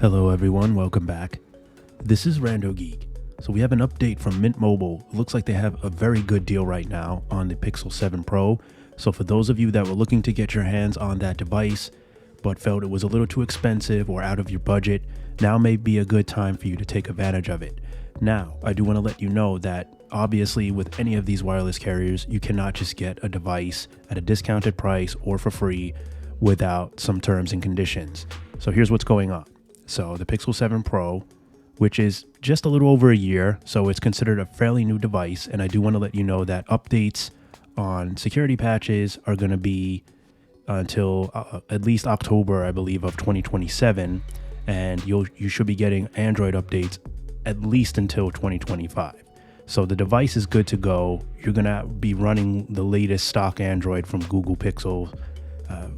Hello everyone, welcome back. This is RandoGEEK. So we have an update from Mint Mobile. It looks like they have a very good deal right now on the Pixel 7 Pro. So for those of you that were looking to get your hands on that device, but felt it was a little too expensive or out of your budget, now may be a good time for you to take advantage of it. Now, I do want to let you know that obviously with any of these wireless carriers, you cannot just get a device at a discounted price or for free without some terms and conditions. So here's what's going on. So the Pixel 7 Pro, which is just a little over a year, so it's considered a fairly new device. And I do want to let you know that updates on security patches are going to be until at least October, I believe, of 2027. And you should be getting Android updates at least until 2025. So the device is good to go. You're going to be running the latest stock Android from Google Pixel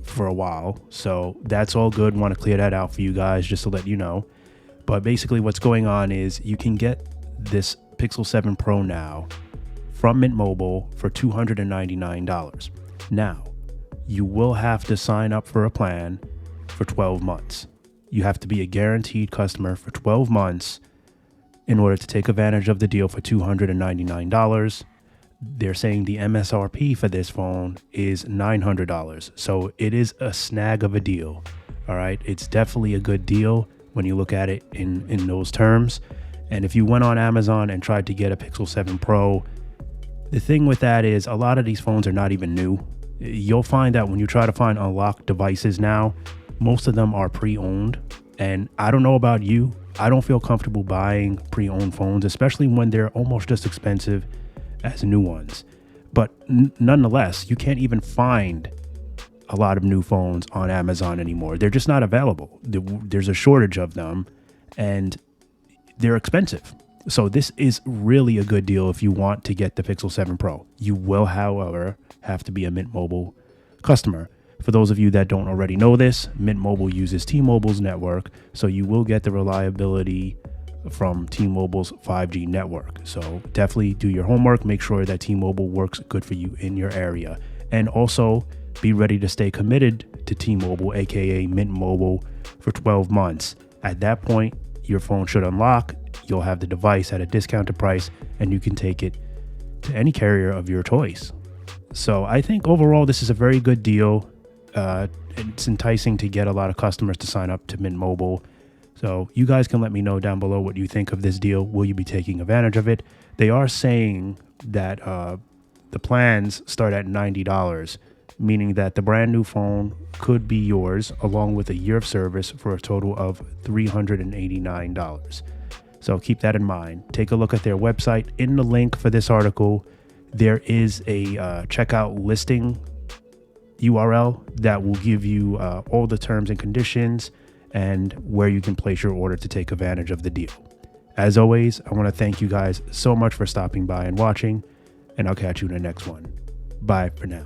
for a while. So that's all good. Want to clear that out for you guys just to let you know. But basically what's going on is you can get this Pixel 7 Pro now from Mint Mobile for $299. Now, you will have to sign up for a plan for 12 months. You have to be a guaranteed customer for 12 months in order to take advantage of the deal for $299. They're saying the MSRP for this phone is $900. So it is a snag of a deal. All right. It's definitely a good deal when you look at it in those terms. And if you went on Amazon and tried to get a Pixel 7 Pro, the thing with that is a lot of these phones are not even new. You'll find that when you try to find unlocked devices now, most of them are pre-owned. And I don't know about you, I don't feel comfortable buying pre-owned phones, especially when they're almost just expensive as new ones. But nonetheless, you can't even find a lot of new phones on Amazon anymore. They're just not available. There's a shortage of them and they're expensive. So this is really a good deal if you want to get the Pixel 7 Pro. You will, however, have to be a Mint Mobile customer. For those of you that don't already know this, Mint Mobile uses T-Mobile's network, so you will get the reliability from T-Mobile's 5G network. So definitely do your homework. Make sure that T-Mobile works good for you in your area. And also be ready to stay committed to T-Mobile, aka Mint Mobile, for 12 months. At that point, your phone should unlock. You'll have the device at a discounted price and you can take it to any carrier of your choice. So I think overall, this is a very good deal. It's enticing to get a lot of customers to sign up to Mint Mobile. So you guys can let me know down below what you think of this deal. Will you be taking advantage of it? They are saying that the plans start at $90, meaning that the brand new phone could be yours along with a year of service for a total of $389. So keep that in mind. Take a look at their website. In the link for this article, there is a checkout listing URL that will give you all the terms and conditions and where you can place your order to take advantage of the deal. As always, I want to thank you guys so much for stopping by and watching, and I'll catch you in the next one. Bye for now.